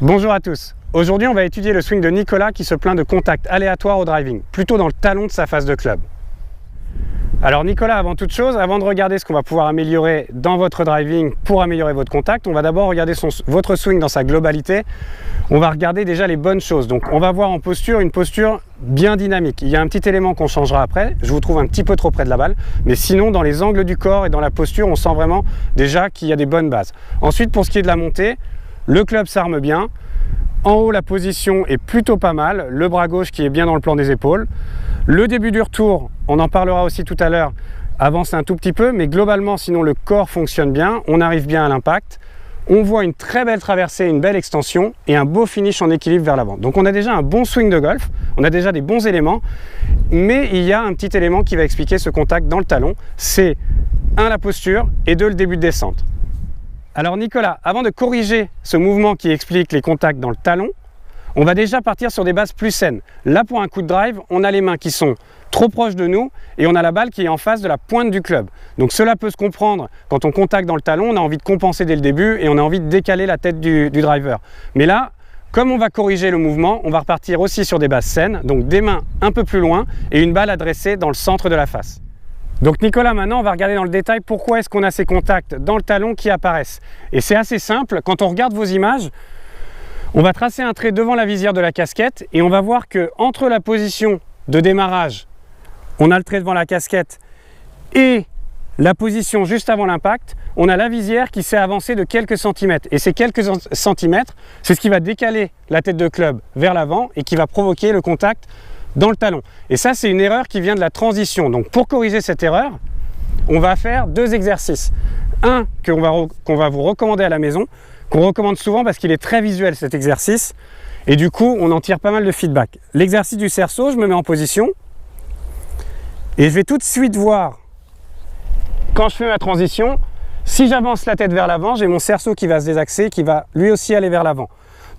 Bonjour à tous. Aujourd'hui, on va étudier le swing de Nicolas qui se plaint de contacts aléatoires au driving, plutôt dans le talon de sa face de club. Alors Nicolas, avant toute chose, avant de regarder ce qu'on va pouvoir améliorer dans votre driving pour améliorer votre contact, on va d'abord regarder votre swing dans sa globalité. On va regarder déjà les bonnes choses. Donc on va voir en posture une posture bien dynamique. Il y a un petit élément qu'on changera après, je vous trouve un petit peu trop près de la balle, mais sinon dans les angles du corps et dans la posture, on sent vraiment déjà qu'il y a des bonnes bases. Ensuite, pour ce qui est de la montée, le club s'arme bien. En haut, la position est plutôt pas mal, le bras gauche qui est bien dans le plan des épaules. Le début du retour, on en parlera aussi tout à l'heure, avance un tout petit peu, mais globalement, sinon le corps fonctionne bien, on arrive bien à l'impact. On voit une très belle traversée, une belle extension et un beau finish en équilibre vers l'avant. Donc on a déjà un bon swing de golf, on a déjà des bons éléments, mais il y a un petit élément qui va expliquer ce contact dans le talon, c'est 1 la posture et 2 le début de descente. Alors Nicolas, avant de corriger ce mouvement qui explique les contacts dans le talon, on va déjà partir sur des bases plus saines. Là, pour un coup de drive, on a les mains qui sont trop proches de nous et on a la balle qui est en face de la pointe du club. Donc cela peut se comprendre quand on contacte dans le talon, on a envie de compenser dès le début et on a envie de décaler la tête du driver. Mais là, comme on va corriger le mouvement, on va repartir aussi sur des bases saines, donc des mains un peu plus loin et une balle adressée dans le centre de la face. Donc Nicolas, maintenant on va regarder dans le détail pourquoi est-ce qu'on a ces contacts dans le talon qui apparaissent. Et c'est assez simple, quand on regarde vos images, on va tracer un trait devant la visière de la casquette et on va voir que entre la position de démarrage, on a le trait devant la casquette et la position juste avant l'impact, on a la visière qui s'est avancée de quelques centimètres. Et ces quelques centimètres, c'est ce qui va décaler la tête de club vers l'avant et qui va provoquer le contact dans le talon. Et ça, c'est une erreur qui vient de la transition. Donc pour corriger cette erreur, on va faire 2 exercices. Un qu'on va vous recommander à la maison, qu'on recommande souvent parce qu'il est très visuel cet exercice. Et du coup, on en tire pas mal de feedback. L'exercice du cerceau, je me mets en position. Et je vais tout de suite voir, quand je fais ma transition, si j'avance la tête vers l'avant, j'ai mon cerceau qui va se désaxer, qui va lui aussi aller vers l'avant.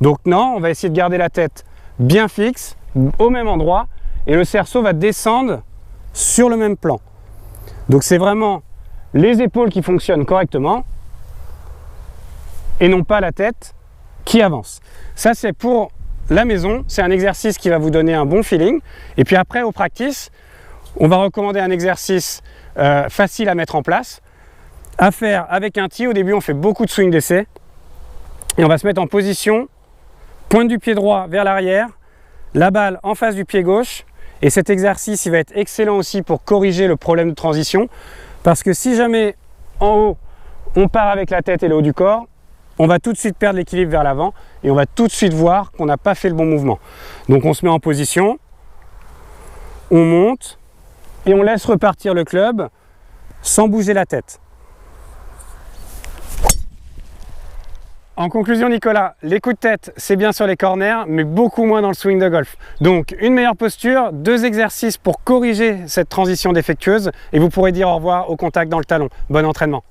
Donc non, on va essayer de garder la tête bien fixe, au même endroit, et le cerceau va descendre sur le même plan. Donc c'est vraiment les épaules qui fonctionnent correctement et non pas la tête qui avance. Ça, c'est pour la maison, c'est un exercice qui va vous donner un bon feeling. Et puis après, au practice, on va recommander un exercice facile à mettre en place, à faire avec un tee. Au début, on fait beaucoup de swing d'essai et on va se mettre en position, pointe du pied droit vers l'arrière, la balle en face du pied gauche. Et cet exercice, il va être excellent aussi pour corriger le problème de transition, parce que si jamais en haut, on part avec la tête et le haut du corps, on va tout de suite perdre l'équilibre vers l'avant et on va tout de suite voir qu'on n'a pas fait le bon mouvement. Donc on se met en position, on monte et on laisse repartir le club sans bouger la tête. En conclusion Nicolas, les coups de tête c'est bien sur les corners mais beaucoup moins dans le swing de golf. Donc une meilleure posture, 2 exercices pour corriger cette transition défectueuse et vous pourrez dire au revoir au contact dans le talon. Bon entraînement.